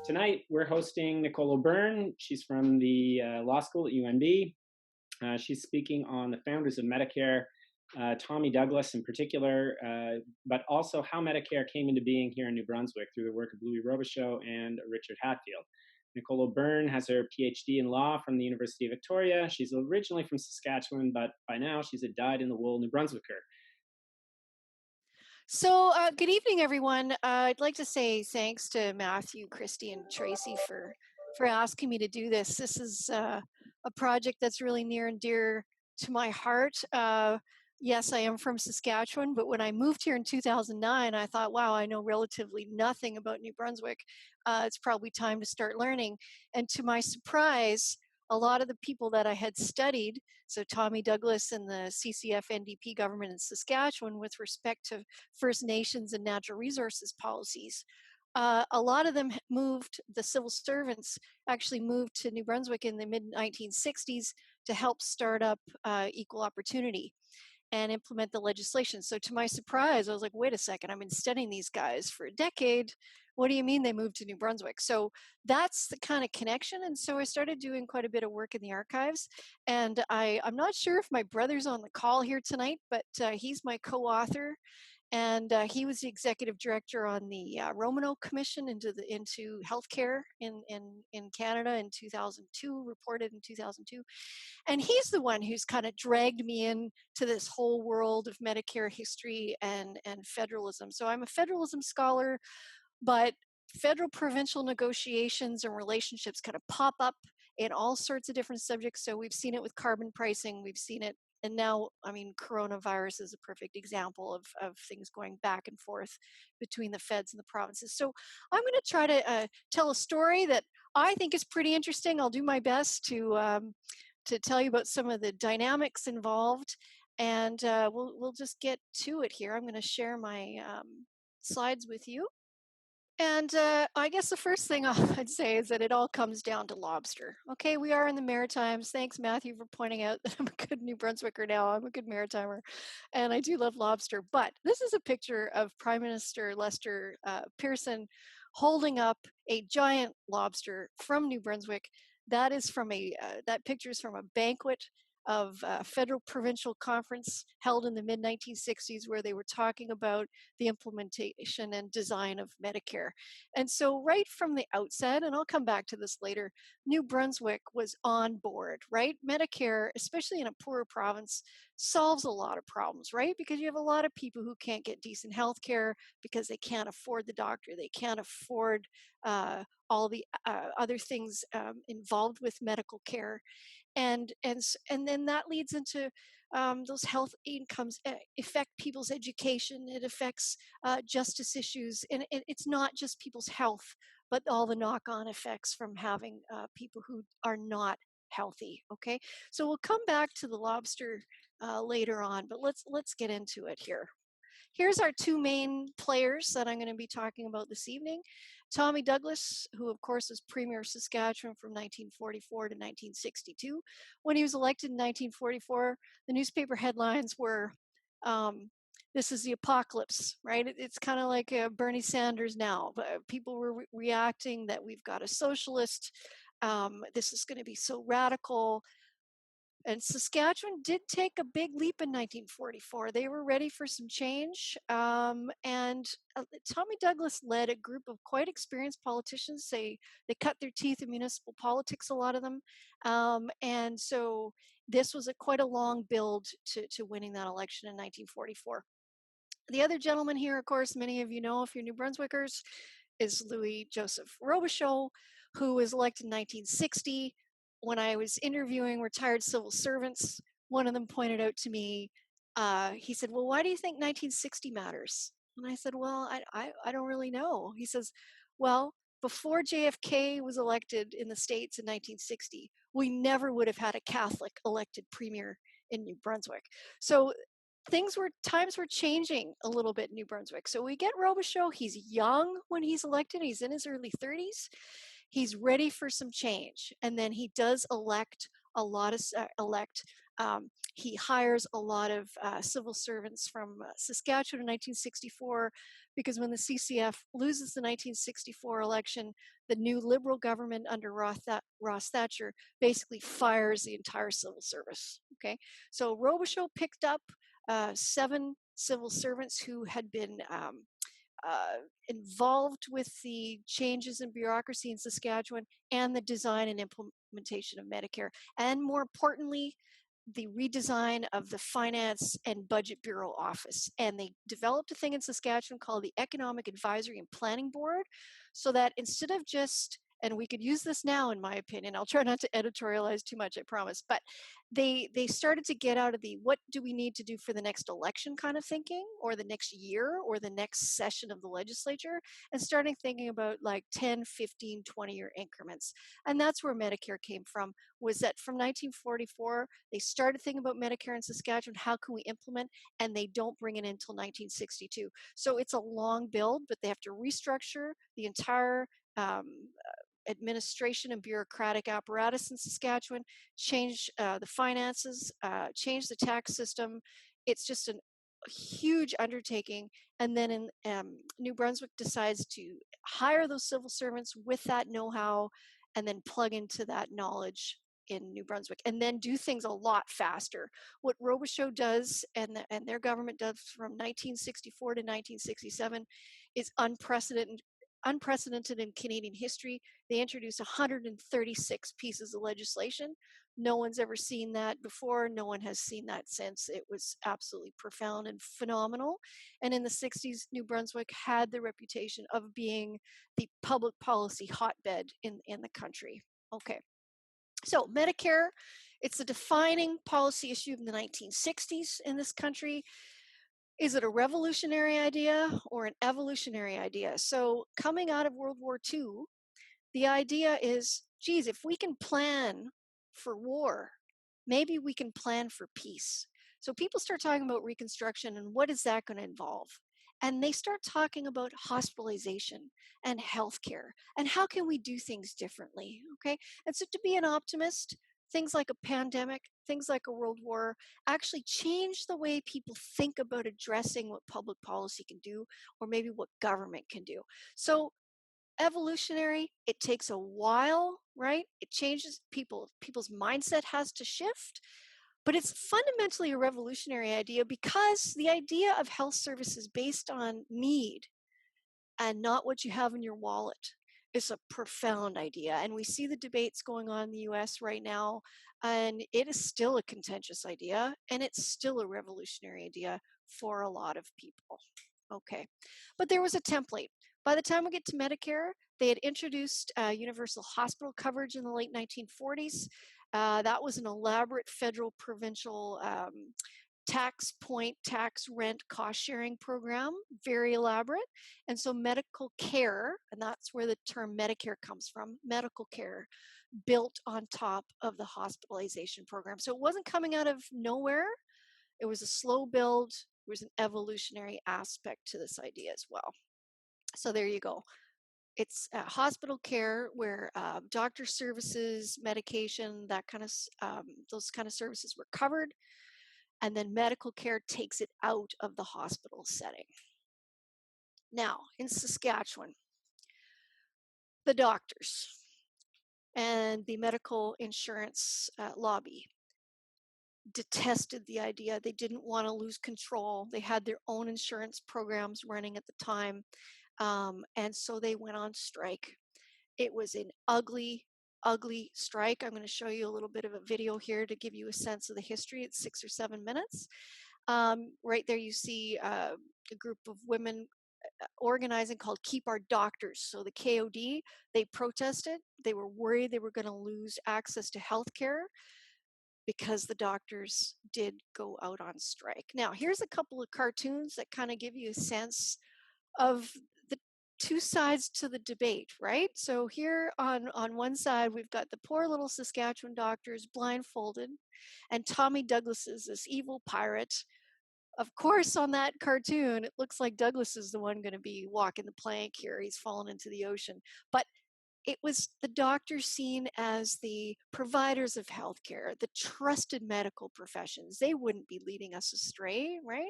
Tonight, we're hosting Nicole O'Byrne. She's from the law school at UNB. She's speaking on the founders of Medicare, Tommy Douglas in particular, but also how Medicare came into being here in New Brunswick through the work of Louis Robichaud and Richard Hatfield. Nicole O'Byrne has her PhD in law from the University of Victoria. She's originally from Saskatchewan, but by now she's a dyed-in-the-wool New Brunswicker. So, good evening, everyone. I'd like to say thanks to Matthew, Christy, and Tracy for asking me to do this. This is a project that's really near and dear to my heart. Yes, I am from Saskatchewan, but when I moved here in 2009, I thought, wow, I know relatively nothing about New Brunswick. It's probably time to start learning. And to my surprise, a lot of the people that I had studied, so Tommy Douglas and the CCF NDP government in Saskatchewan with respect to First Nations and natural resources policies, a lot of them moved, the civil servants actually moved to New Brunswick in the mid 1960s to help start up equal opportunity and implement the legislation. So to my surprise, I was like, wait a second, I've been studying these guys for a decade. What do you mean they moved to New Brunswick? So that's the kind of connection. And so I started doing quite a bit of work in the archives. And I'm not sure if my brother's on the call here tonight, but he's my co-author. And he was the executive director on the Robichaud Commission into healthcare in Canada in 2002, reported in 2002. And he's the one who's kind of dragged me into this whole world of Medicare history and federalism. So I'm a federalism scholar, but federal provincial negotiations and relationships kind of pop up in all sorts of different subjects. So we've seen it with carbon pricing, we've seen it, and now, I mean, coronavirus is a perfect example of things going back and forth between the feds and the provinces. So I'm going to try to tell a story that I think is pretty interesting. I'll do my best to tell you about some of the dynamics involved, and we'll just get to it here. I'm going to share my slides with you. And I guess the first thing I'd say is that it all comes down to lobster. Okay, we are in the Maritimes. Thanks, Matthew, for pointing out that I'm a good New Brunswicker now. I'm a good Maritimer, and I do love lobster. But this is a picture of Prime Minister Lester Pearson holding up a giant lobster from New Brunswick. That is from that picture is from a banquet of a federal provincial conference held in the mid 1960s where they were talking about the implementation and design of Medicare. And so right from the outset, and I'll come back to this later, New Brunswick was on board, right? Medicare, especially in a poorer province, solves a lot of problems, right? Because you have a lot of people who can't get decent health care because they can't afford the doctor, they can't afford all the other things involved with medical care, and then that leads into those health incomes affect people's education. It affects justice issues, and it's not just people's health, but all the knock-on effects from having people who are not healthy. Okay, so we'll come back to the lobster later on, but let's get into it here. Here's our two main players that I'm going to be talking about this evening. Tommy Douglas, who of course was Premier of Saskatchewan from 1944 to 1962. When he was elected in 1944, the newspaper headlines were, this is the apocalypse, right? It's kind of like Bernie Sanders now. People were reacting that we've got a socialist. This is going to be so radical. And Saskatchewan did take a big leap in 1944. They were ready for some change. And Tommy Douglas led a group of quite experienced politicians. They cut their teeth in municipal politics, a lot of them. And so this was quite a long build to winning that election in 1944. The other gentleman here, of course, many of you know if you're New Brunswickers, is Louis Joseph Robichaud, who was elected in 1960. When I was interviewing retired civil servants, one of them pointed out to me, he said, well, why do you think 1960 matters? And I said, well, I don't really know. He says, well, before JFK was elected in the States in 1960, we never would have had a Catholic elected premier in New Brunswick. So times were changing a little bit in New Brunswick. So we get Robichaud. He's young when he's elected. He's in his early 30s. He's ready for some change, and then he does elect He hires a lot of civil servants from Saskatchewan in 1964 because when the CCF loses the 1964 election, the new Liberal government under Ross Thatcher basically fires the entire civil service. Okay, so Robichaud picked up 7 civil servants who had been involved with the changes in bureaucracy in Saskatchewan and the design and implementation of Medicare. And more importantly, the redesign of the Finance and Budget Bureau office. And they developed a thing in Saskatchewan called the Economic Advisory and Planning Board, so that instead of just, and we could use this now in my opinion, I'll try not to editorialize too much, I promise, but they started to get out of the what do we need to do for the next election kind of thinking, or the next year, or the next session of the legislature, and starting thinking about like 10, 15, 20-year increments. And that's where Medicare came from, was that from 1944, they started thinking about Medicare in Saskatchewan, how can we implement, and they don't bring it in until 1962. So it's a long build, but they have to restructure the entire administration and bureaucratic apparatus in Saskatchewan, change the finances, change the tax system. It's just a huge undertaking. And then in New Brunswick decides to hire those civil servants with that know-how and then plug into that knowledge in New Brunswick, and then do things a lot faster. What Robichaud does and their government does from 1964 to 1967 is unprecedented in Canadian history. They introduced 136 pieces of legislation. No one's ever seen that before. No one has seen that since. It was absolutely profound and phenomenal. And in the 60s, New Brunswick had the reputation of being the public policy hotbed in the country. Okay. So Medicare, it's a defining policy issue of the 1960s in this country. Is it a revolutionary idea or an evolutionary idea? So coming out of World War II, the idea is, geez, if we can plan for war, maybe we can plan for peace. So people start talking about Reconstruction and what is that going to involve? And they start talking about hospitalization and healthcare and how can we do things differently, okay? And so to be an optimist, things like a pandemic, things like a world war actually change the way people think about addressing what public policy can do or maybe what government can do. So evolutionary, it takes a while, right? It changes people's mindset has to shift, but it's fundamentally a revolutionary idea because the idea of health services based on need and not what you have in your wallet is a profound idea. And we see the debates going on in the US right now, and it is still a contentious idea, and it's still a revolutionary idea for a lot of people. Okay, but there was a template. By the time we get to Medicare, they had introduced universal hospital coverage in the late 1940s. That was an elaborate federal provincial tax point, tax rent, cost sharing program, very elaborate. And so medical care, and that's where the term Medicare comes from, medical care built on top of the hospitalization program. So it wasn't coming out of nowhere. It was a slow build. There was an evolutionary aspect to this idea as well. So there you go. It's hospital care where doctor services, medication, that kind of those kind of services were covered, and then medical care takes it out of the hospital setting. Now, in Saskatchewan, the doctors and the medical insurance lobby detested the idea. They didn't want to lose control. They had their own insurance programs running at the time, and so they went on strike. It was an ugly, ugly strike. I'm going to show you a little bit of a video here to give you a sense of the history. It's 6 or 7 minutes. Right there you see a group of women organizing called Keep Our Doctors. So the KOD, they protested. They were worried they were going to lose access to health care because the doctors did go out on strike. Now, here's a couple of cartoons that kind of give you a sense of the two sides to the debate, right? So here on one side, we've got the poor little Saskatchewan doctors blindfolded, and Tommy Douglas is this evil pirate. Of course, on that cartoon, it looks like Douglas is the one going to be walking the plank here. He's fallen into the ocean. But it was the doctors seen as the providers of healthcare, the trusted medical professions. They wouldn't be leading us astray, right?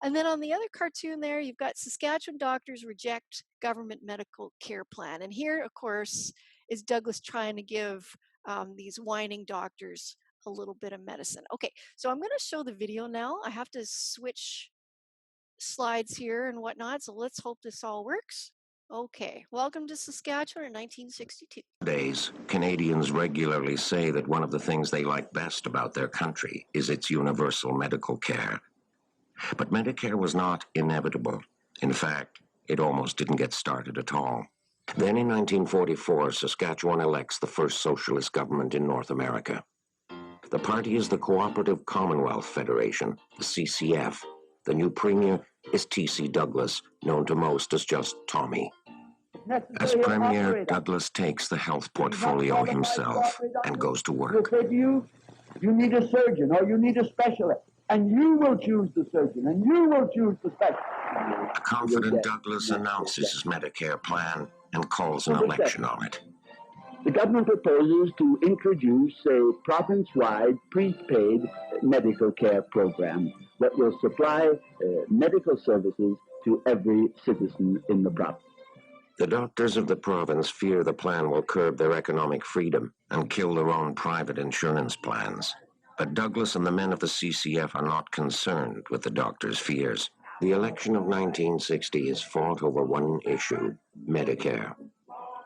And then on the other cartoon there, you've got Saskatchewan doctors reject government medical care plan. And here, of course, is Douglas trying to give these whining doctors a little bit of medicine. Okay, so I'm going to show the video now. I have to switch slides here and whatnot, so let's hope this all works. Okay, welcome to Saskatchewan in 1962. Nowadays, Canadians regularly say that one of the things they like best about their country is its universal medical care. But Medicare was not inevitable. In fact, it almost didn't get started at all. Then in 1944, Saskatchewan elects the first socialist government in North America. The party is the Cooperative Commonwealth Federation, the CCF. The new premier is T.C. Douglas, known to most as just Tommy. As premier, Douglas takes the health portfolio himself and goes to work. They'll say to you, you need a surgeon or you need a specialist, and you will choose the surgeon and you will choose the specialist. A confident Douglas announces his Medicare plan and calls an election on it. The government proposes to introduce a province-wide prepaid medical care program that will supply medical services to every citizen in the province. The doctors of the province fear the plan will curb their economic freedom and kill their own private insurance plans. But Douglas and the men of the CCF are not concerned with the doctors' fears. The election of 1960 is fought over one issue: Medicare.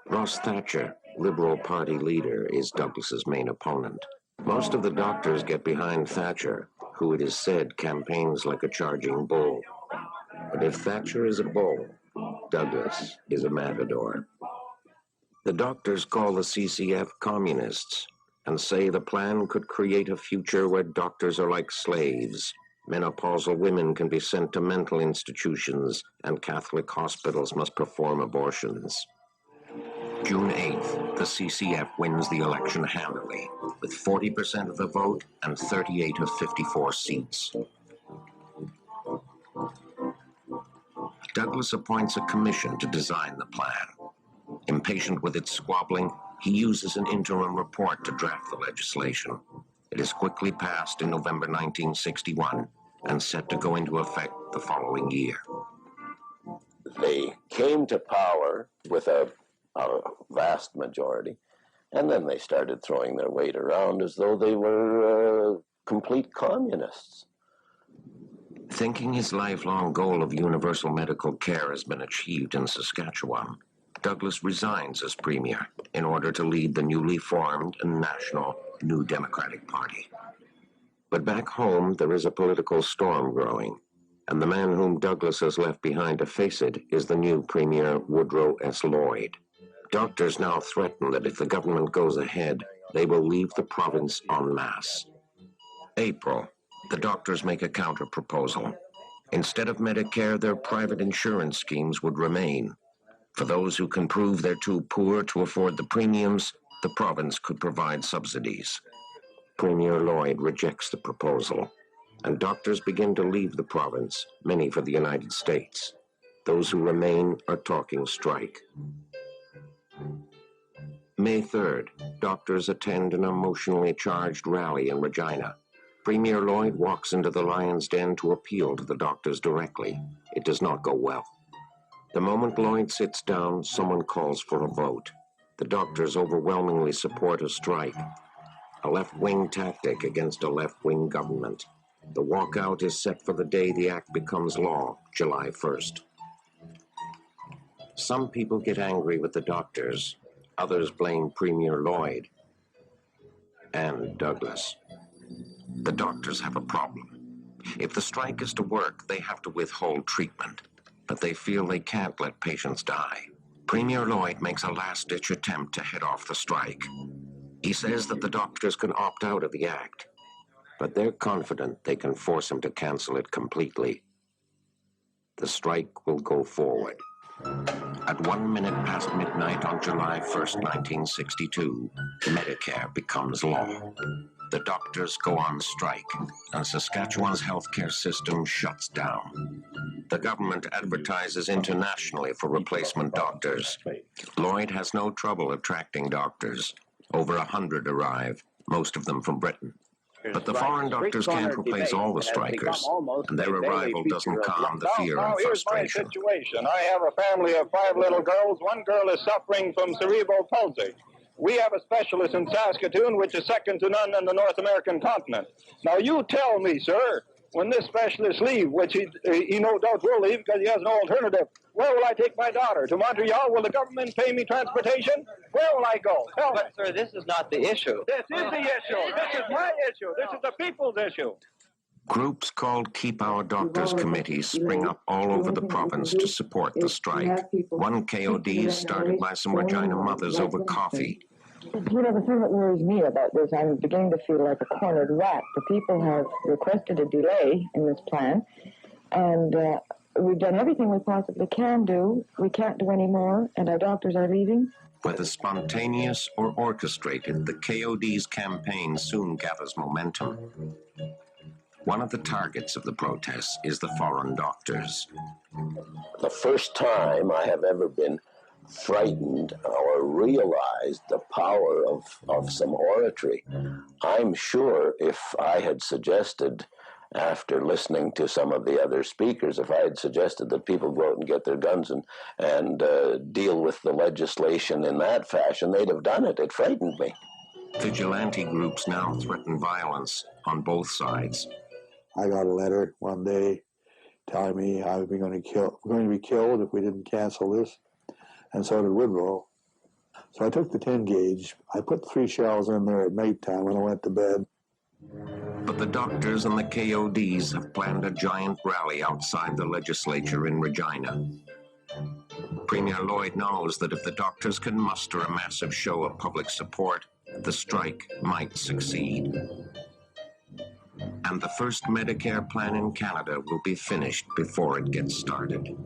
Ross Thatcher, Liberal Party leader, is Douglas's main opponent. Most of the doctors get behind Thatcher, who it is said campaigns like a charging bull. But if Thatcher is a bull, Douglas is a matador. The doctors call the CCF communists and say the plan could create a future where doctors are like slaves. Menopausal women can be sent to mental institutions and Catholic hospitals must perform abortions. June 8th, the CCF wins the election handily, with 40% of the vote and 38 of 54 seats. Douglas appoints a commission to design the plan. Impatient with its squabbling, he uses an interim report to draft the legislation. It is quickly passed in November 1961 and set to go into effect the following year. They came to power with a vast majority, and then they started throwing their weight around as though they were complete communists. Thinking his lifelong goal of universal medical care has been achieved in Saskatchewan, Douglas resigns as premier in order to lead the newly formed and national New Democratic Party. But back home, there is a political storm growing, and the man whom Douglas has left behind to face it is the new premier, Woodrow S. Lloyd. Doctors now threaten that if the government goes ahead, they will leave the province en masse. April, the doctors make a counter-proposal. Instead of Medicare, their private insurance schemes would remain. For those who can prove they're too poor to afford the premiums, the province could provide subsidies. Premier Lloyd rejects the proposal, and doctors begin to leave the province, many for the United States. Those who remain are talking strike. May 3rd, doctors attend an emotionally charged rally in Regina. Premier Lloyd walks into the Lion's Den to appeal to the doctors directly. It does not go well. The moment Lloyd sits down, someone calls for a vote. The doctors overwhelmingly support a strike, a left-wing tactic against a left-wing government. The walkout is set for the day the act becomes law, July 1st. Some people get angry with the doctors. Others blame Premier Lloyd and Douglas. The doctors have a problem. If the strike is to work, they have to withhold treatment, but they feel they can't let patients die. Premier Lloyd makes a last-ditch attempt to head off the strike. He says that the doctors can opt out of the act, but they're confident they can force him to cancel it completely. The strike will go forward. At 1 minute past midnight on July 1st, 1962, Medicare becomes law. The doctors go on strike, and Saskatchewan's healthcare system shuts down. The government advertises internationally for replacement doctors. Lloyd has no trouble attracting doctors. Over 100 arrive, most of them from Britain. But the foreign doctors can't replace all the strikers, and their arrival doesn't calm the fear and frustration. Here's my situation. I have a family of 5 little girls. One girl is suffering from cerebral palsy. We have a specialist in Saskatoon, which is second to none on the North American continent. Now, you tell me, sir, when this specialist leaves, which he no doubt will leave because he has no alternative, where will I take my daughter? To Montreal? Will the government pay me transportation? Where will I go? Tell me. Sir, this is not the issue. This is the issue. This is my issue. This is the people's issue. Groups called Keep Our Doctors committees spring up all over the province to support the strike. One KOD is started by some Regina mothers over coffee. You know, the thing that worries me about this, I'm beginning to feel like a cornered rat. The people have requested a delay in this plan, and we've done everything we possibly can do. We can't do any more, and our doctors are leaving. Whether spontaneous or orchestrated, the KOD's campaign soon gathers momentum. One of the targets of the protests is the foreign doctors. The first time I have ever been frightened or realized the power of some oratory. I'm sure if I had suggested, after listening to some of the other speakers, if I had suggested that people go out and get their guns and deal with the legislation in that fashion, they'd have done it. It frightened me. Vigilante groups now threaten violence on both sides. I got a letter one day telling me I was going to be killed if we didn't cancel this, and so did Woodrow. So I took the 10 gauge. I put 3 shells in there at nighttime when I went to bed. But the doctors and the KODs have planned a giant rally outside the legislature in Regina. Premier Lloyd knows that if the doctors can muster a massive show of public support, the strike might succeed. And the first Medicare plan in Canada will be finished before it gets started.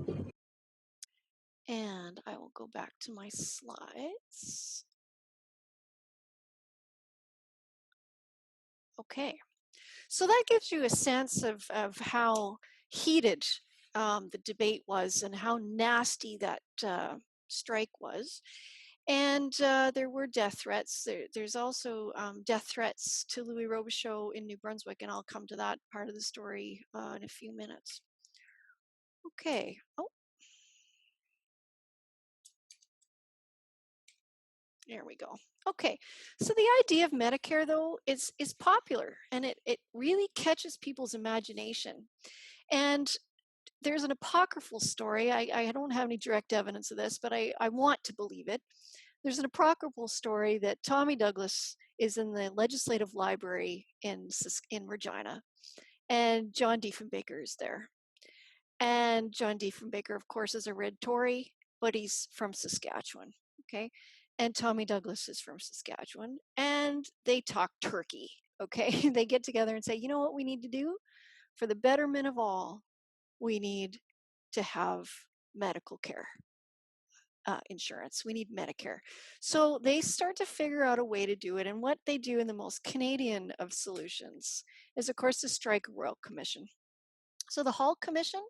And I will go back to my slides. Okay, so that gives you a sense of how heated the debate was and how nasty that strike was. And there were death threats. There's also death threats to Louis Robichaud in New Brunswick, and I'll come to that part of the story in a few minutes. Okay. Oh. There we go. Okay, so the idea of Medicare, though, is popular, and it really catches people's imagination. And there's an apocryphal story. I don't have any direct evidence of this, but I want to believe it. There's an apocryphal story that Tommy Douglas is in the Legislative Library in Regina, and John Diefenbaker is there. And John Diefenbaker, of course, is a red Tory, but he's from Saskatchewan, okay? And Tommy Douglas is from Saskatchewan, and they talk turkey, okay? They get together and say, you know what we need to do? For the betterment of all, we need to have medical care insurance. We need Medicare. So they start to figure out a way to do it, and what they do in the most Canadian of solutions is, of course, to strike a Royal Commission. So the Hall Commission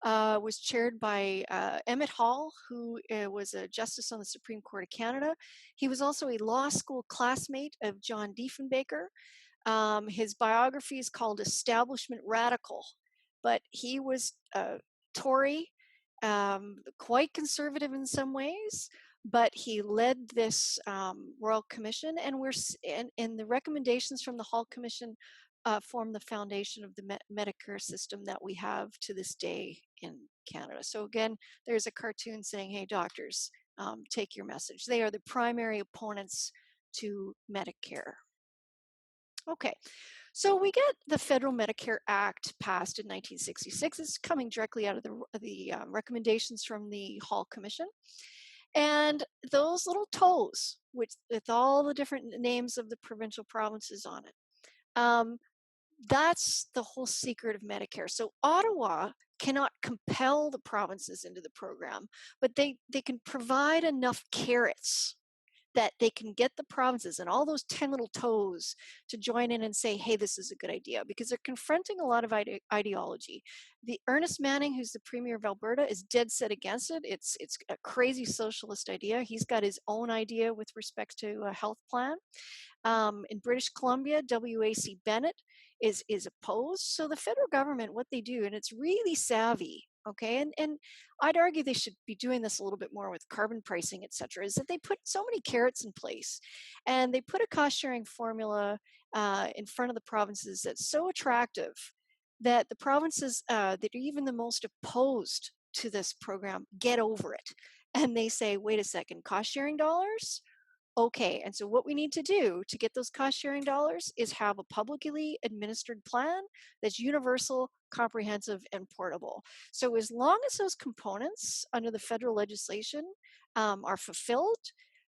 was chaired by Emmett Hall, who was a justice on the Supreme Court of Canada. He was also a law school classmate of John Diefenbaker. His biography is called Establishment Radical, but he was Tory, quite conservative in some ways, but he led this Royal Commission, and the recommendations from the Hall Commission form the foundation of the Medicare system that we have to this day in Canada. So again, there's a cartoon saying, hey, doctors, take your message. They are the primary opponents to Medicare. Okay, so we get the Federal Medicare Act passed in 1966. It's coming directly out of the recommendations from the Hall Commission. And those little toes, with all the different names of the provincial provinces on it, that's the whole secret of Medicare. So Ottawa cannot compel the provinces into the program, but they can provide enough carrots that they can get the provinces and all those 10 little toes to join in and say, hey, this is a good idea, because they're confronting a lot of ideology. The Ernest Manning, who's the Premier of Alberta, is dead set against it. It's a crazy socialist idea. He's got his own idea with respect to a health plan. In British Columbia, W.A.C. Bennett is opposed. So the federal government, what they do, and it's really savvy, okay, and I'd argue they should be doing this a little bit more with carbon pricing, et cetera, is that they put so many carrots in place, and they put a cost-sharing formula in front of the provinces that's so attractive that the provinces that are even the most opposed to this program get over it. And they say, wait a second, cost-sharing dollars? Okay, and so what we need to do to get those cost sharing dollars is have a publicly administered plan that's universal, comprehensive, and portable. So as long as those components under the federal legislation are fulfilled,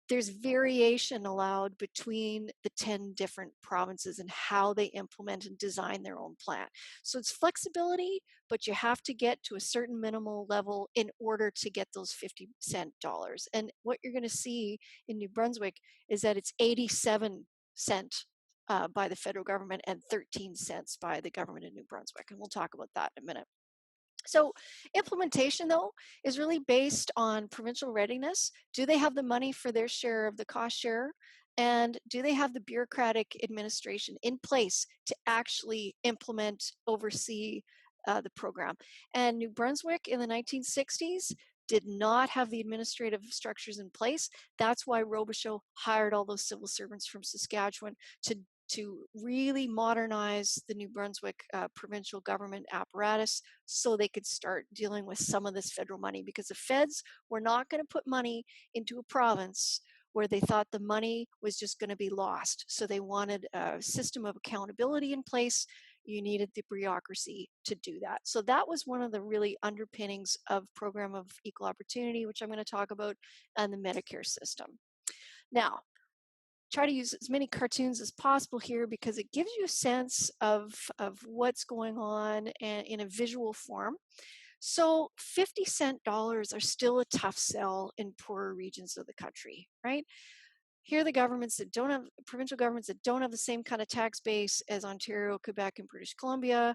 there's variation allowed between the 10 different provinces and how they implement and design their own plan. So it's flexibility, but you have to get to a certain minimal level in order to get those 50-cent dollars. And what you're going to see in New Brunswick is that it's 87 cents by the federal government and 13 cents by the government of New Brunswick. And we'll talk about that in a minute. So implementation, though, is really based on provincial readiness. Do they have the money for their share of the cost share? And do they have the bureaucratic administration in place to actually implement, oversee the program? And New Brunswick in the 1960s did not have the administrative structures in place. That's why Robichaud hired all those civil servants from Saskatchewan to really modernize the New Brunswick provincial government apparatus so they could start dealing with some of this federal money, because the feds were not going to put money into a province where they thought the money was just going to be lost. So they wanted a system of accountability in place. You needed the bureaucracy to do that. So that was one of the really underpinnings of program of equal opportunity, which I'm going to talk about, and the Medicare system. Now, try to use as many cartoons as possible here because it gives you a sense of what's going on in a visual form. So 50-cent dollars are still a tough sell in poorer regions of the country, right? Here are the governments that don't have, provincial governments that don't have the same kind of tax base as Ontario, Quebec, and British Columbia.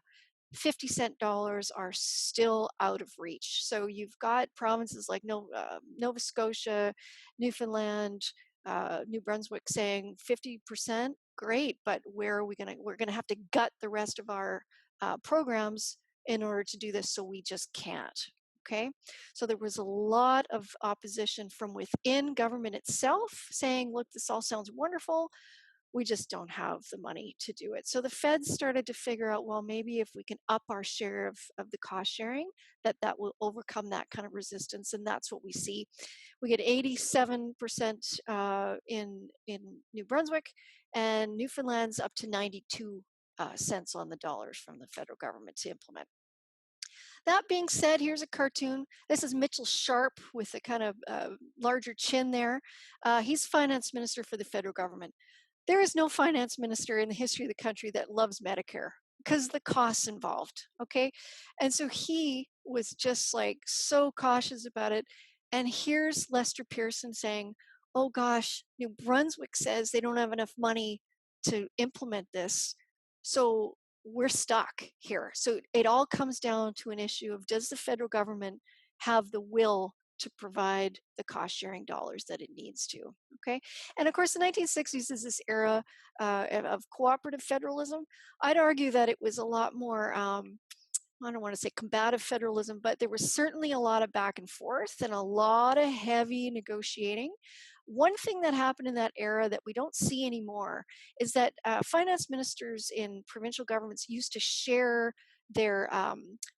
50-cent dollars are still out of reach. So you've got provinces like Nova Scotia, Newfoundland, New Brunswick saying 50%, great, but where are we going to, we're going to have to gut the rest of our programs in order to do this, so we just can't. Okay, so there was a lot of opposition from within government itself saying, look, this all sounds wonderful, we just don't have the money to do it. So the feds started to figure out, well, maybe if we can up our share of the cost sharing, that will overcome that kind of resistance. And that's what we see. We get 87% in New Brunswick, and Newfoundland's up to 92 cents on the dollars from the federal government to implement. That being said, here's a cartoon. This is Mitchell Sharp with a kind of larger chin there. He's finance minister for the federal government. There is no finance minister in the history of the country that loves Medicare because the costs involved, okay? And so he was just like so cautious about it. And here's Lester Pearson saying, oh gosh, New Brunswick says they don't have enough money to implement this. So we're stuck here. So it all comes down to an issue of, does the federal government have the will to provide the cost sharing dollars that it needs to, okay? And of course, the 1960s is this era of cooperative federalism. I'd argue that it was a lot more, I don't want to say combative federalism, but there was certainly a lot of back and forth and a lot of heavy negotiating. One thing that happened in that era that we don't see anymore is that finance ministers in provincial governments used to share their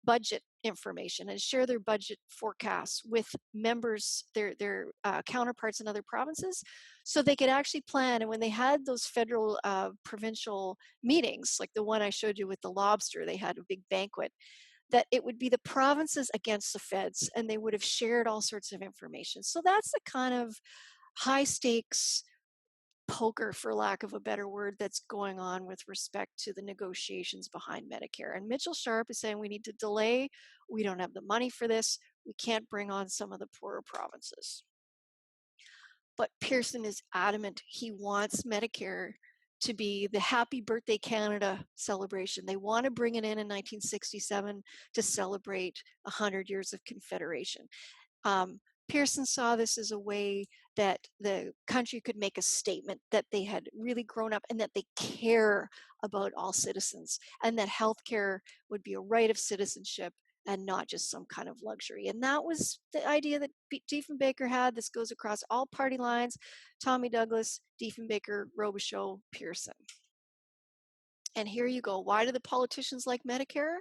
budget information and share their budget forecasts with members, their counterparts in other provinces, so they could actually plan. And when they had those federal provincial meetings, like the one I showed you with the lobster, they had a big banquet, that it would be the provinces against the feds, and they would have shared all sorts of information. So that's the kind of high stakes poker, for lack of a better word, that's going on with respect to the negotiations behind Medicare. And Mitchell Sharp is saying we need to delay. We don't have the money for this. We can't bring on some of the poorer provinces. But Pearson is adamant. He wants Medicare to be the Happy Birthday Canada celebration. They want to bring it in 1967 to celebrate 100 years of Confederation. Pearson saw this as a way that the country could make a statement that they had really grown up and that they care about all citizens, and that healthcare would be a right of citizenship and not just some kind of luxury. And that was the idea that Diefenbaker had. This goes across all party lines: Tommy Douglas, Diefenbaker, Robichaud, Pearson. And here you go. Why do the politicians like Medicare?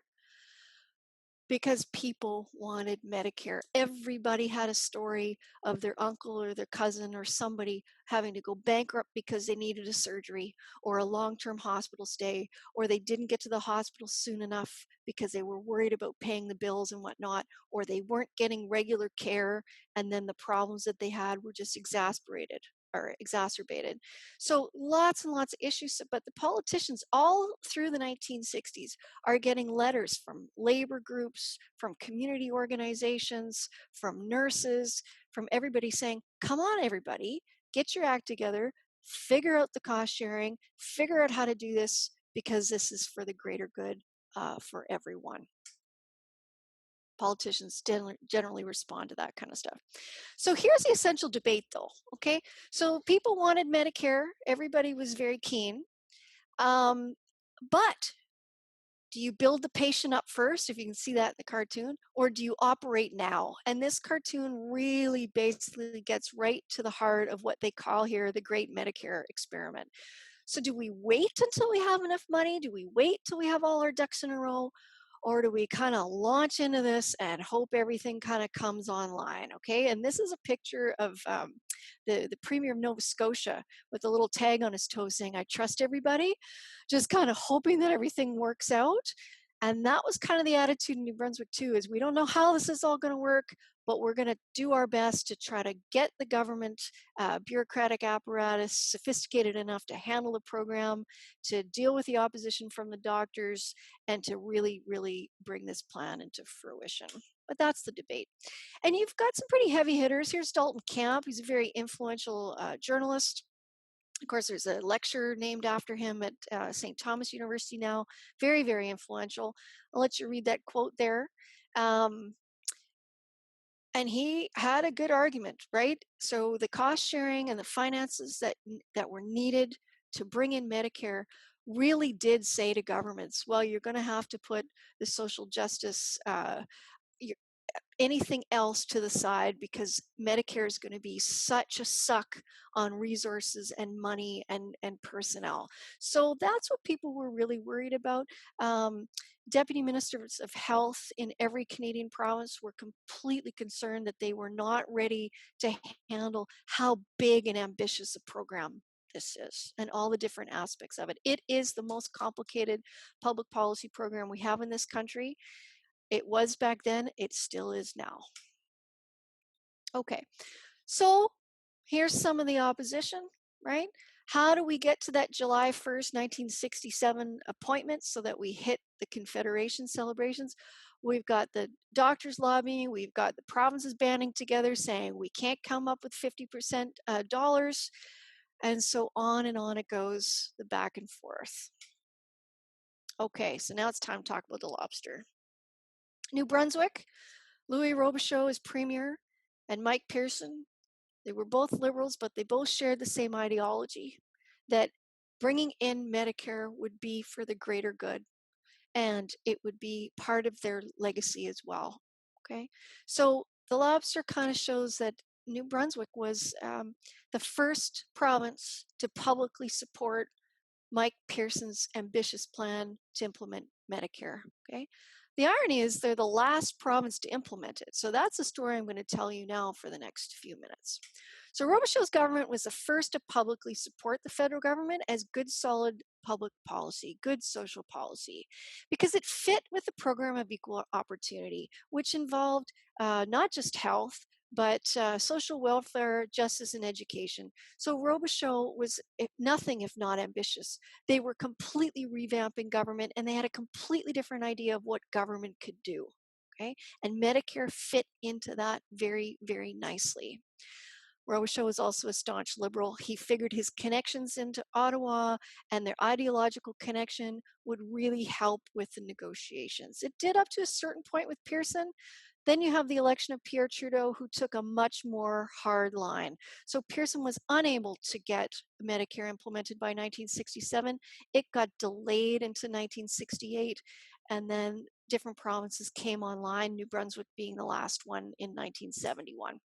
Because people wanted Medicare. Everybody had a story of their uncle or their cousin or somebody having to go bankrupt because they needed a surgery or a long-term hospital stay, or they didn't get to the hospital soon enough because they were worried about paying the bills and whatnot, or they weren't getting regular care, and then the problems that they had were just exacerbated. So lots and lots of issues, but the politicians all through the 1960s are getting letters from labor groups, from community organizations, from nurses, from everybody saying, come on, everybody, get your act together, figure out the cost sharing, figure out how to do this, because this is for the greater good for everyone. Politicians generally respond to that kind of stuff. So here's the essential debate, though, okay? So people wanted Medicare. Everybody was very keen. But do you build the patient up first, if you can see that in the cartoon, or do you operate now? And this cartoon really basically gets right to the heart of what they call here the Great Medicare Experiment. So do we wait until we have enough money? Do we wait till we have all our ducks in a row? Or do we kind of launch into this and hope everything kind of comes online, okay? And this is a picture of the Premier of Nova Scotia with a little tag on his toe saying, I trust everybody, just kind of hoping that everything works out. And that was kind of the attitude in New Brunswick too, is we don't know how this is all going to work, but we're going to do our best to try to get the government bureaucratic apparatus sophisticated enough to handle the program, to deal with the opposition from the doctors, and to really, really bring this plan into fruition. But that's the debate. And you've got some pretty heavy hitters. Here's Dalton Camp. He's a very influential journalist. Of course, there's a lecture named after him at St. Thomas University now. Very, very influential. I'll let you read that quote there. And he had a good argument, right? So the cost sharing and the finances that were needed to bring in Medicare really did say to governments, well, you're going to have to put the social justice, anything else to the side, because Medicare is going to be such a suck on resources and money and personnel. So that's what people were really worried about. Deputy ministers of health in every Canadian province were completely concerned that they were not ready to handle how big and ambitious a program this is and all the different aspects of it. It is the most complicated public policy program we have in this country. It was back then, it still is now. Okay, so here's some of the opposition, right? How do we get to that July 1st, 1967 appointment so that we hit the Confederation celebrations? We've got the doctors lobbying, we've got the provinces banding together saying we can't come up with 50% dollars, and so on it goes, the back and forth. Okay, so now it's time to talk about the lobster. New Brunswick, Louis Robichaud is premier, and Mike Pearson. They were both liberals, but they both shared the same ideology, that bringing in Medicare would be for the greater good, and it would be part of their legacy as well. Okay, so the lobster kind of shows that New Brunswick was the first province to publicly support Mike Pearson's ambitious plan to implement Medicare. Okay, the irony is they're the last province to implement it. So that's the story I'm going to tell you now for the next few minutes. So Robichaud's government was the first to publicly support the federal government as good, solid public policy, good social policy, because it fit with the program of equal opportunity, which involved not just health, but social welfare, justice, and education. So Robichaud was nothing if not ambitious. They were completely revamping government, and they had a completely different idea of what government could do. Okay, and Medicare fit into that very, very nicely. Robichaud was also a staunch liberal. He figured his connections into Ottawa and their ideological connection would really help with the negotiations. It did up to a certain point with Pearson. Then you have the election of Pierre Trudeau, who took a much more hard line. So Pearson was unable to get Medicare implemented by 1967. It got delayed into 1968, and then different provinces came online, New Brunswick being the last one in 1971.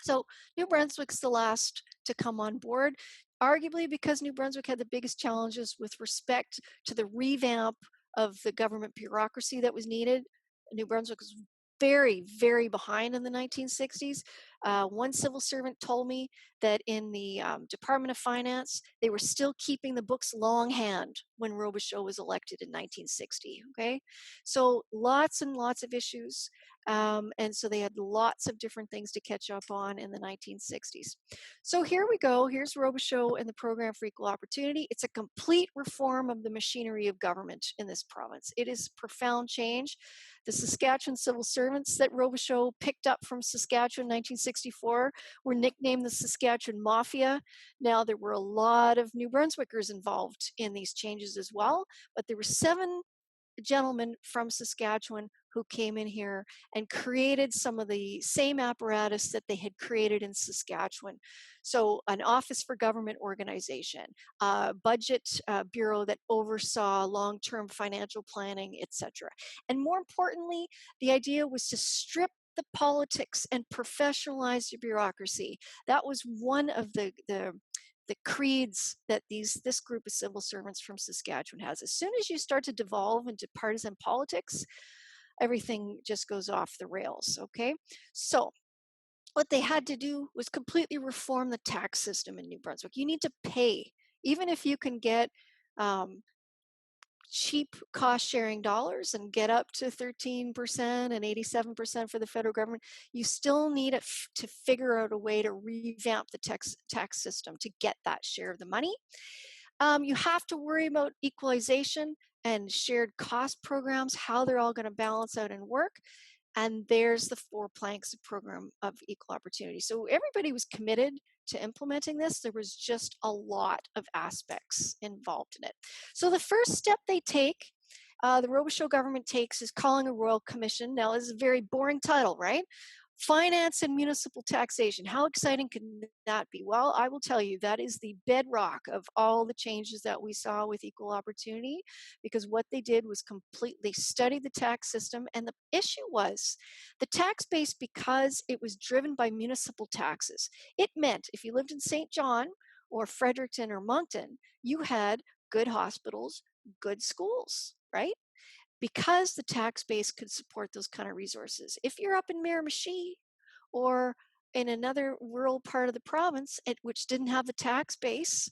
So New Brunswick's the last to come on board, arguably because New Brunswick had the biggest challenges with respect to the revamp of the government bureaucracy that was needed. New Brunswick was very, very behind in the 1960s. One civil servant told me that in the Department of Finance, they were still keeping the books longhand when Robichaud was elected in 1960. Okay, so lots and lots of issues. And so they had lots of different things to catch up on in the 1960s. So here we go. Here's Robichaud and the Program for Equal Opportunity. It's a complete reform of the machinery of government in this province. It is profound change. The Saskatchewan civil servants that Robichaud picked up from Saskatchewan in 1964 were nicknamed the Saskatchewan Mafia. Now, there were a lot of New Brunswickers involved in these changes as well, but there were 7 gentlemen from Saskatchewan who came in here and created some of the same apparatus that they had created in Saskatchewan. So an Office for Government Organization, a budget bureau that oversaw long-term financial planning, etc. And more importantly, the idea was to strip the politics and professionalize the bureaucracy. That was one of the creeds that this group of civil servants from Saskatchewan has. As soon as you start to devolve into partisan politics, everything just goes off the rails, okay? So what they had to do was completely reform the tax system in New Brunswick. You need to pay, even if you can get cheap cost-sharing dollars and get up to 13% and 87% for the federal government, you still need to figure out a way to revamp the tax system to get that share of the money. You have to worry about equalization and shared cost programs, how they're all going to balance out and work. And there's the 4 planks of program of equal opportunity. So everybody was committed to implementing this. There was just a lot of aspects involved in it. So the first step they take, the Robichaud government takes, is calling a royal commission. Now, this is a very boring title, right? Finance and municipal taxation. How exciting can that be? Well, I will tell you, that is the bedrock of all the changes that we saw with equal opportunity, because what they did was completely study the tax system. And the issue was the tax base, because it was driven by municipal taxes. It meant if you lived in St. John or Fredericton or Moncton, you had good hospitals, good schools, right? Because the tax base could support those kind of resources. If you're up in Miramichi or in another rural part of the province which didn't have the tax base,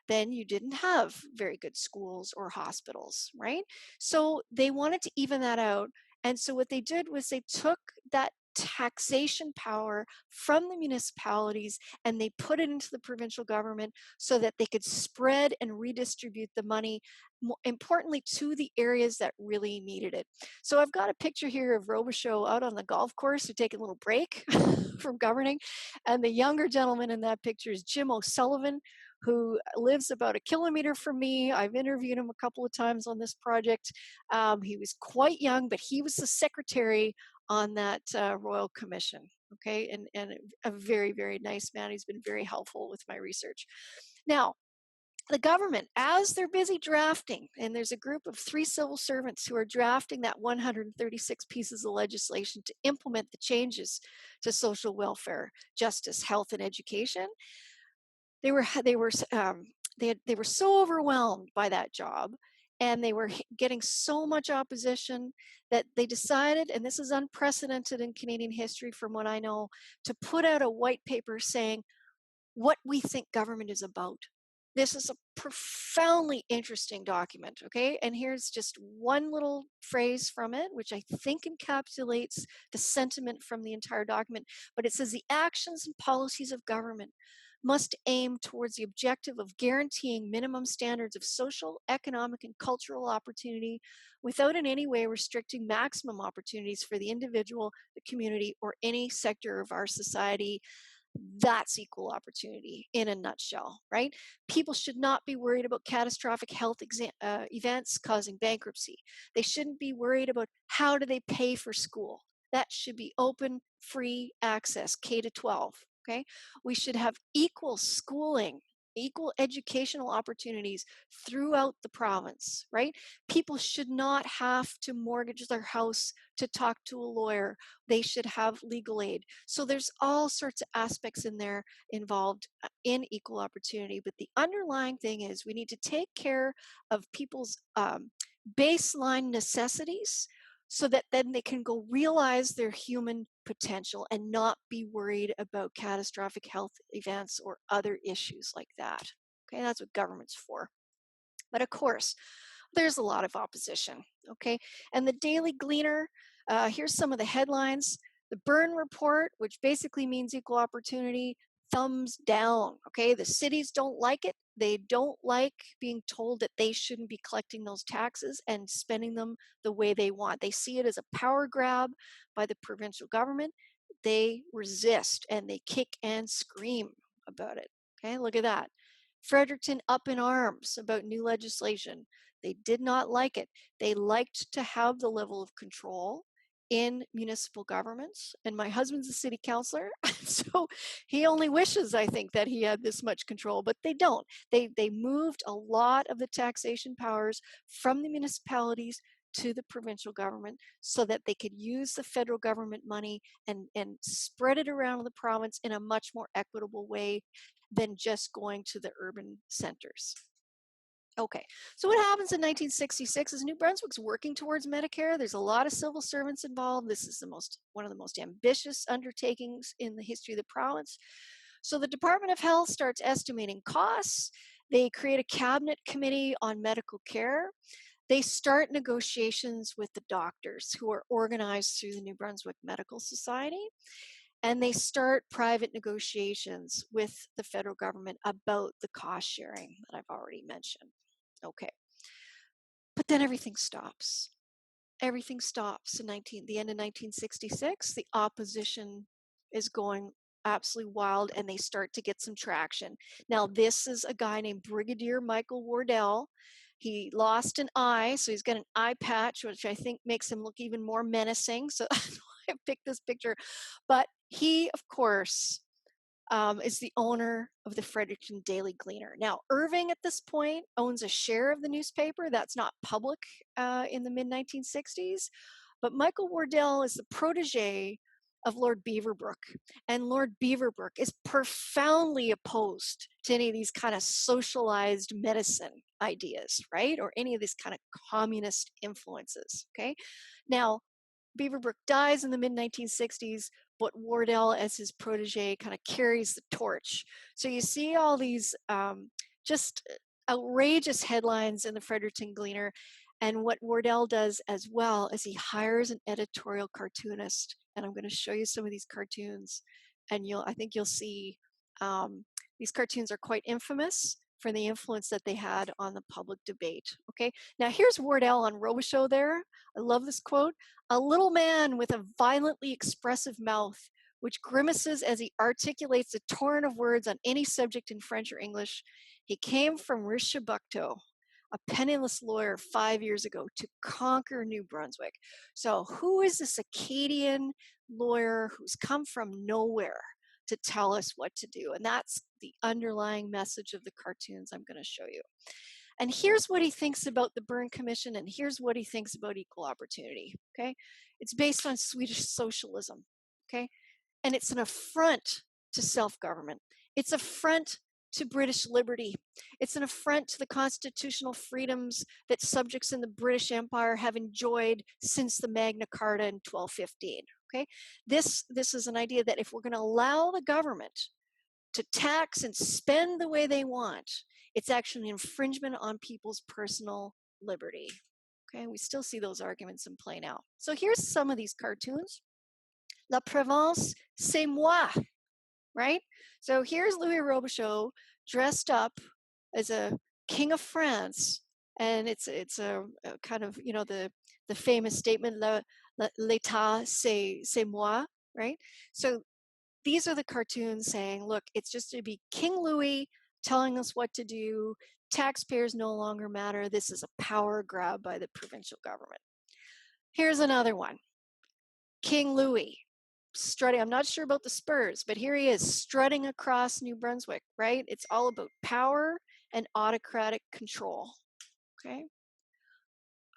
then you didn't have very good schools or hospitals, right? So they wanted to even that out. And so what they did was they took that taxation power from the municipalities and they put it into the provincial government so that they could spread and redistribute the money, importantly, to the areas that really needed it. So I've got a picture here of Robichaud out on the golf course to take a little break from governing. And the younger gentleman in that picture is Jim O'Sullivan, who lives about a kilometer from me. I've interviewed him a couple of times on this project. He was quite young, but he was the secretary on that Royal Commission, okay? And a very, very nice man. He's been very helpful with my research. Now, the government, as they're busy drafting, and there's a group of 3 civil servants who are drafting that 136 pieces of legislation to implement the changes to social welfare, justice, health, and education. They were so overwhelmed by that job, and they were getting so much opposition that they decided, and this is unprecedented in Canadian history from what I know, to put out a white paper saying what we think government is about. This is a profoundly interesting document, okay? And here's just one little phrase from it, which I think encapsulates the sentiment from the entire document. But it says, the actions and policies of government must aim towards the objective of guaranteeing minimum standards of social, economic, and cultural opportunity without in any way restricting maximum opportunities for the individual, the community, or any sector of our society. That's equal opportunity in a nutshell, right? People should not be worried about catastrophic health events causing bankruptcy. They shouldn't be worried about how do they pay for school. That should be open, free access, K to 12, okay? We should have equal schooling, equal educational opportunities throughout the province, right? People should not have to mortgage their house to talk to a lawyer. They should have legal aid. So there's all sorts of aspects in there involved in equal opportunity. But the underlying thing is we need to take care of people's baseline necessities so that then they can go realize their human potential and not be worried about catastrophic health events or other issues like that. Okay, that's what government's for. But of course, there's a lot of opposition, okay? And the Daily Gleaner, here's some of the headlines. The Byrne Report, which basically means equal opportunity, thumbs down, okay? The cities don't like it. They don't like being told that they shouldn't be collecting those taxes and spending them the way they want. They see it as a power grab by the provincial government. They resist and they kick and scream about it, okay? Look at that. Fredericton up in arms about new legislation. They did not like it. They liked to have the level of control in municipal governments. And my husband's a city councillor, so he only wishes, I think, that he had this much control, but they don't. They moved a lot of the taxation powers from the municipalities to the provincial government so that they could use the federal government money and spread it around the province in a much more equitable way than just going to the urban centers. Okay, so what happens in 1966 is New Brunswick's working towards Medicare. There's a lot of civil servants involved. This is one of the most ambitious undertakings in the history of the province. So the Department of Health starts estimating costs. They create a cabinet committee on medical care. They start negotiations with the doctors who are organized through the New Brunswick Medical Society. And they start private negotiations with the federal government about the cost sharing that I've already mentioned. Okay. But then everything stops. Everything stops in the end of 1966. The opposition is going absolutely wild and they start to get some traction. Now, this is a guy named Brigadier Michael Wardell. He lost an eye, so he's got an eye patch, which I think makes him look even more menacing. So that's why I picked this picture. But he, of course, is the owner of the Fredericton Daily Gleaner. Now, Irving at this point owns a share of the newspaper. That's not public in the mid-1960s. But Michael Wardell is the protege of Lord Beaverbrook. And Lord Beaverbrook is profoundly opposed to any of these kind of socialized medicine ideas, right? Or any of these kind of communist influences, okay? Now, Beaverbrook dies in the mid-1960s, but Wardell, as his protege, kind of carries the torch. So you see all these just outrageous headlines in the Fredericton Gleaner. And what Wardell does as well is he hires an editorial cartoonist. And I'm going to show you some of these cartoons. And I think you'll see these cartoons are quite infamous for the influence that they had on the public debate. Okay, now here's Wardell on Robichaud there. I love this quote. A little man with a violently expressive mouth, which grimaces as he articulates a torrent of words on any subject in French or English. He came from Robichaud, a penniless lawyer 5 years ago, to conquer New Brunswick. So who is this Acadian lawyer who's come from nowhere to tell us what to do? And that's the underlying message of the cartoons I'm going to show you. And here's what he thinks about the Byrne Commission, and here's what he thinks about equal opportunity, okay? It's based on Swedish socialism, okay? And it's an affront to self-government. It's an affront to British liberty. It's an affront to the constitutional freedoms that subjects in the British Empire have enjoyed since the Magna Carta in 1215, okay? This is an idea that if we're going to allow the government to tax and spend the way they want, it's actually an infringement on people's personal liberty. Okay, we still see those arguments in play now. So here's some of these cartoons. La Provence, c'est moi, right? So here's Louis Robichaud dressed up as a king of France, and it's a kind of, you know, the famous statement, l'état c'est moi, right? So these are the cartoons saying, look, it's just to be King Louis telling us what to do. Taxpayers no longer matter. This is a power grab by the provincial government. Here's another one. King Louis strutting. I'm not sure about the Spurs, but here he is strutting across New Brunswick, right? It's all about power and autocratic control. Okay.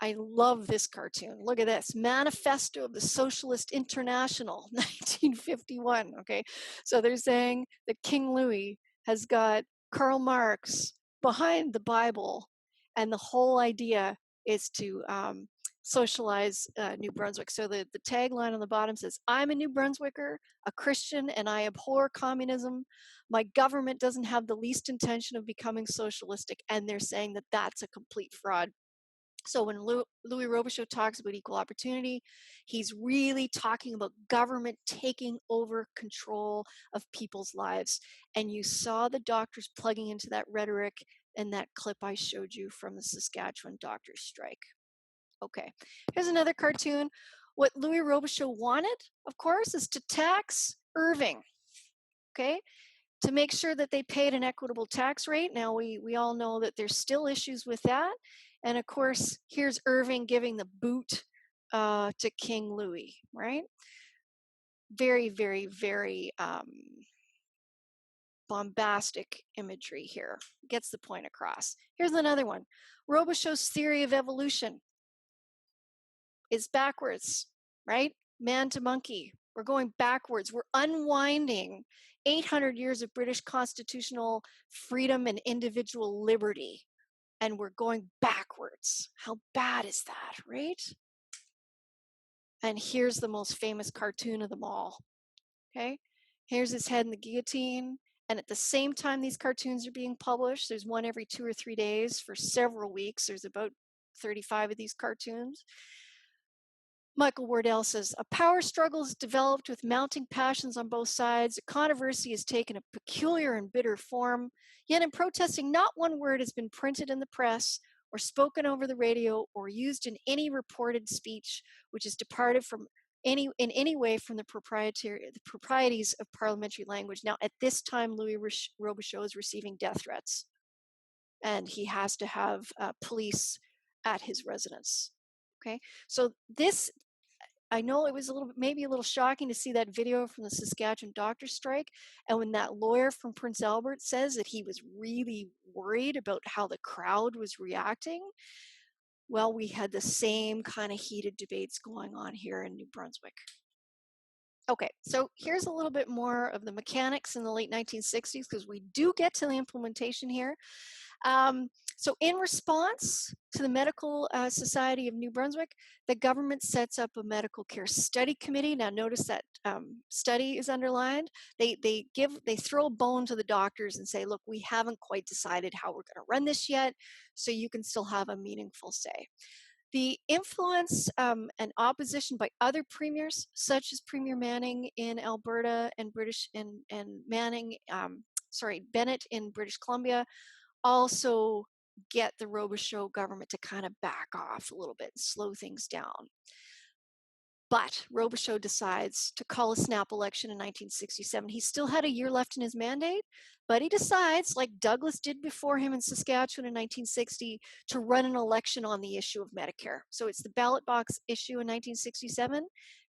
I love this cartoon. Look at this. Manifesto of the Socialist International, 1951. Okay. So they're saying that King Louis has got Karl Marx behind the Bible, and the whole idea is to socialize New Brunswick. So the tagline on the bottom says, I'm a New Brunswicker, a Christian, and I abhor communism. My government doesn't have the least intention of becoming socialistic. And they're saying that that's a complete fraud. So when Louis Robichaud talks about equal opportunity, he's really talking about government taking over control of people's lives. And you saw the doctors plugging into that rhetoric in that clip I showed you from the Saskatchewan doctors' strike. Okay, here's another cartoon. What Louis Robichaud wanted, of course, is to tax Irving, okay, to make sure that they paid an equitable tax rate. Now, we all know that there's still issues with that. And of course, here's Irving giving the boot to King Louis, right? Very, very, very bombastic imagery here. Gets the point across. Here's another one. Robichaud's theory of evolution is backwards, right? Man to monkey. We're going backwards. We're unwinding 800 years of British constitutional freedom and individual liberty. And we're going backwards. How bad is that, right? And here's the most famous cartoon of them all. Okay? Here's his head in the guillotine. And at the same time these cartoons are being published, there's one every 2 or 3 days for several weeks. There's about 35 of these cartoons. Michael Wardell says, a power struggle is developed with mounting passions on both sides. A controversy has taken a peculiar and bitter form. Yet in protesting, not one word has been printed in the press or spoken over the radio or used in any reported speech which is departed from in any way from the proprieties of parliamentary language. Now, at this time, Louis Robichaud is receiving death threats, and he has to have police at his residence. Okay, so this, I know it was maybe a little shocking to see that video from the Saskatchewan doctors' strike. And when that lawyer from Prince Albert says that he was really worried about how the crowd was reacting, well, we had the same kind of heated debates going on here in New Brunswick. Okay, so here's a little bit more of the mechanics in the late 1960s, because we do get to the implementation here. So in response to the Medical Society of New Brunswick, the government sets up a medical care study committee. Now notice that study is underlined. They throw a bone to the doctors and say, look, we haven't quite decided how we're going to run this yet, so you can still have a meaningful say. The influence and opposition by other premiers, such as Premier Manning in Alberta and Bennett in British Columbia, also get the Robichaud government to kind of back off a little bit and slow things down. But Robichaud decides to call a snap election in 1967. He still had a year left in his mandate, but he decides, like Douglas did before him in Saskatchewan in 1960, to run an election on the issue of Medicare. So it's the ballot box issue in 1967.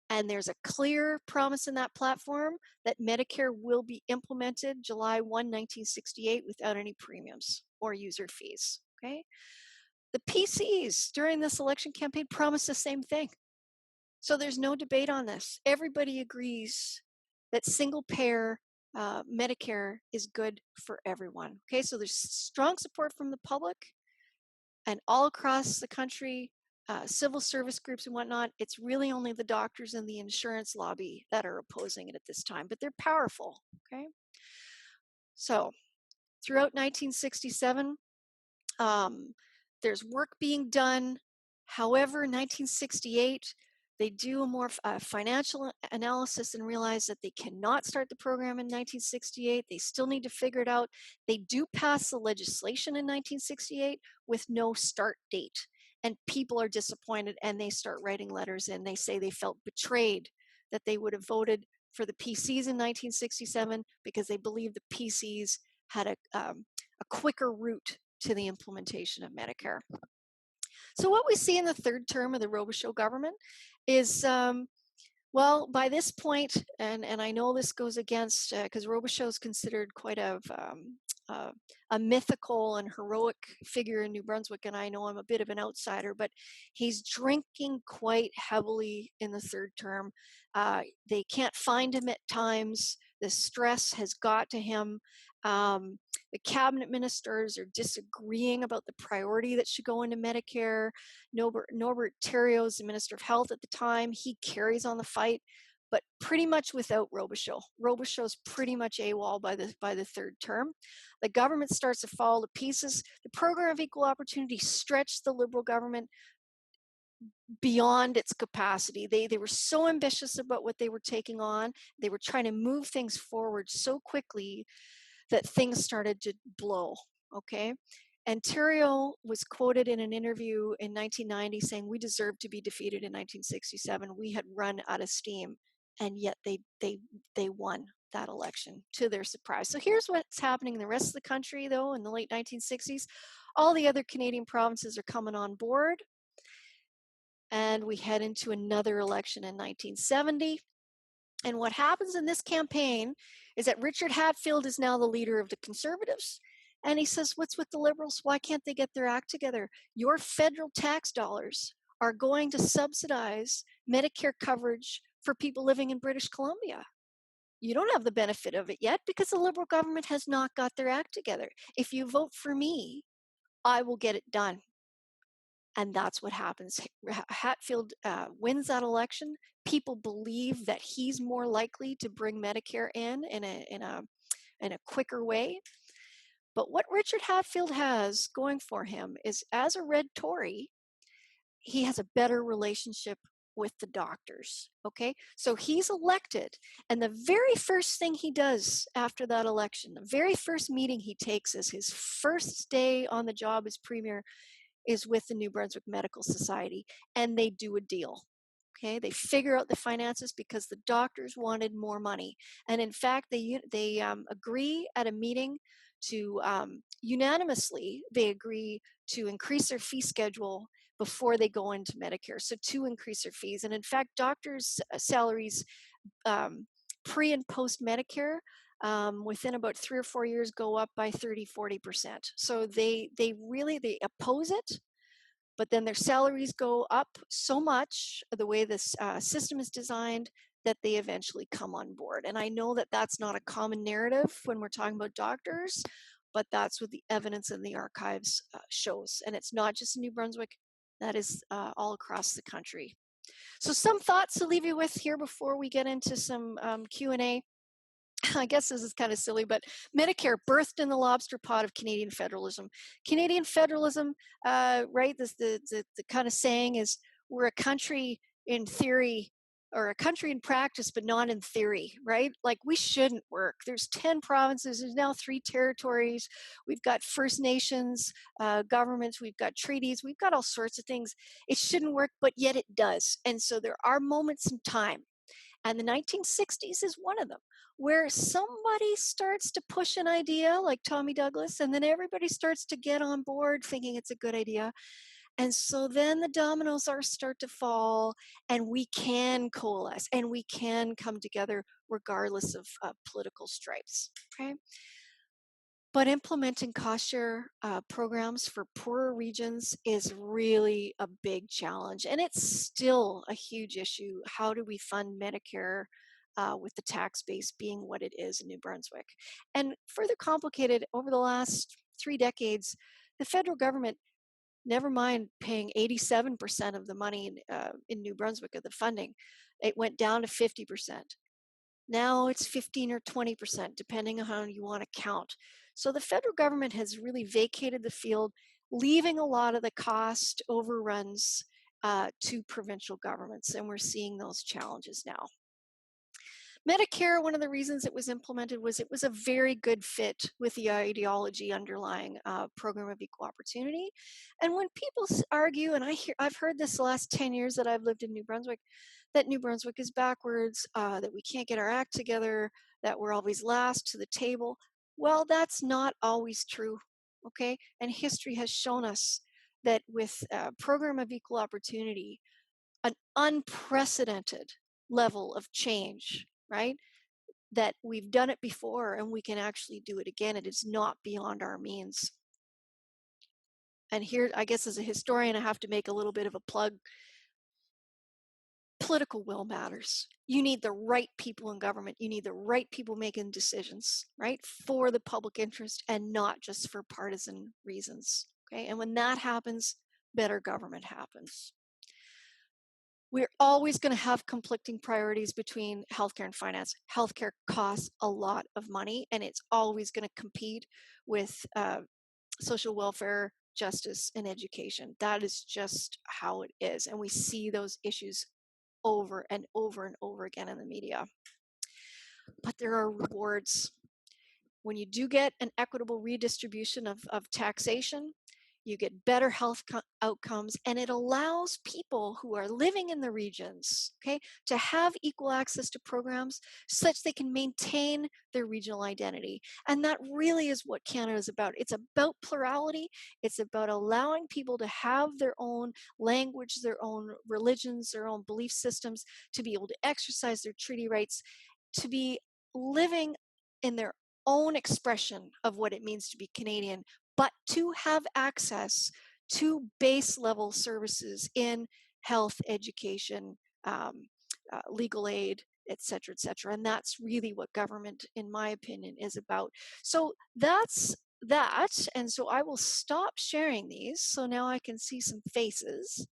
And there's a clear promise in that platform that Medicare will be implemented July 1, 1968 without any premiums or user fees, okay? The PCs during this election campaign promised the same thing. So there's no debate on this. Everybody agrees that single payer Medicare is good for everyone, okay? So there's strong support from the public, and all across the country, civil service groups and whatnot, it's really only the doctors and the insurance lobby that are opposing it at this time, but they're powerful, okay? So throughout 1967, there's work being done. However, 1968, they do a more financial analysis and realize that they cannot start the program in 1968. They still need to figure it out. They do pass the legislation in 1968 with no start date. And people are disappointed, and they start writing letters in. They say they felt betrayed, that they would have voted for the PCs in 1967 because they believed the PCs had a quicker route to the implementation of Medicare. So what we see in the third term of the Robichaud government is, well, by this point, and I know this goes against, because Robichaud is considered quite a mythical and heroic figure in New Brunswick, and I know I'm a bit of an outsider, but he's drinking quite heavily in the third term. They can't find him at times. The stress has got to him. The cabinet ministers are disagreeing about the priority that should go into Medicare. Norbert Thériault is the Minister of Health at the time. He carries on the fight, but pretty much without Robichaud. Robichaud's pretty much AWOL by the third term. The government starts to fall to pieces. The program of equal opportunity stretched the Liberal government beyond its capacity. They were so ambitious about what they were taking on. They were trying to move things forward so quickly that things started to blow, okay? And Thériault was quoted in an interview in 1990 saying, "We deserved to be defeated in 1967. We had run out of steam." And yet they won that election to their surprise. So here's what's happening in the rest of the country, though, in the late 1960s. All the other Canadian provinces are coming on board. And we head into another election in 1970. And what happens in this campaign is that Richard Hatfield is now the leader of the Conservatives. And he says, what's with the Liberals? Why can't they get their act together? Your federal tax dollars are going to subsidize Medicare coverage for people living in British Columbia. You don't have the benefit of it yet because the Liberal government has not got their act together. If you vote for me, I will get it done. And that's what happens. Hatfield wins that election. People believe that he's more likely to bring Medicare in a quicker way. But what Richard Hatfield has going for him is, as a red Tory, he has a better relationship with the doctors, okay? So he's elected, and the very first thing he does after that election, the very first meeting he takes as his first day on the job as premier, is with the New Brunswick Medical Society, and they do a deal. Okay, they figure out the finances because the doctors wanted more money, and in fact, they agree at a meeting to unanimously they agree to increase their fee schedule before they go into Medicare. So to increase their fees, and in fact, doctors' salaries pre and post Medicare within about 3 or 4 years go up by 30-40%. So they oppose it, but then their salaries go up so much the way this system is designed that they eventually come on board. And I know that that's not a common narrative when we're talking about doctors, but that's what the evidence in the archives shows. And it's not just in New Brunswick, that is all across the country. So some thoughts to leave you with here before we get into some Q&A. I guess this is kind of silly, but Medicare birthed in the lobster pot of Canadian federalism. Canadian federalism, right, the kind of saying is we're a country in theory, or a country in practice, but not in theory, right? Like, we shouldn't work. There's 10 provinces, there's now 3 territories. We've got First Nations governments, we've got treaties, we've got all sorts of things. It shouldn't work, but yet it does. And so there are moments in time, and the 1960s is one of them, where somebody starts to push an idea like Tommy Douglas, and then everybody starts to get on board thinking it's a good idea. And so then the dominoes start to fall, and we can coalesce, and we can come together regardless of political stripes, okay? But implementing cost share programs for poorer regions is really a big challenge, and it's still a huge issue. How do we fund Medicare with the tax base being what it is in New Brunswick? And further complicated, over the last 3 decades, the federal government, never mind paying 87% of the money in New Brunswick of the funding, it went down to 50%. Now it's 15 or 20%, depending on how you want to count. So the federal government has really vacated the field, leaving a lot of the cost overruns to provincial governments, and we're seeing those challenges now. Medicare, one of the reasons it was implemented was it was a very good fit with the ideology underlying program of equal opportunity. And when people argue, and I've heard this the last 10 years that I've lived in New Brunswick, that New Brunswick is backwards, that we can't get our act together, that we're always last to the table. Well, that's not always true, okay? And history has shown us that with a program of equal opportunity, an unprecedented level of change, right? That we've done it before and we can actually do it again. It is not beyond our means. And here, I guess as a historian, I have to make a little bit of a plug. Political will matters. You need the right people in government. You need the right people making decisions, right? For the public interest and not just for partisan reasons, okay? And when that happens, better government happens. We're always going to have conflicting priorities between healthcare and finance. Healthcare costs a lot of money, and it's always going to compete with social welfare, justice, and education. That is just how it is. And we see those issues over and over and over again in the media. But there are rewards. When you do get an equitable redistribution of taxation, you get better health outcomes, and it allows people who are living in the regions, okay, to have equal access to programs such they can maintain their regional identity. And that really is what Canada is about. It's about plurality. It's about allowing people to have their own language, their own religions, their own belief systems, to be able to exercise their treaty rights, to be living in their own expression of what it means to be Canadian, but to have access to base level services in health, education, legal aid, et cetera, et cetera. And that's really what government, in my opinion, is about. So that's that. And so I will stop sharing these. So now I can see some faces.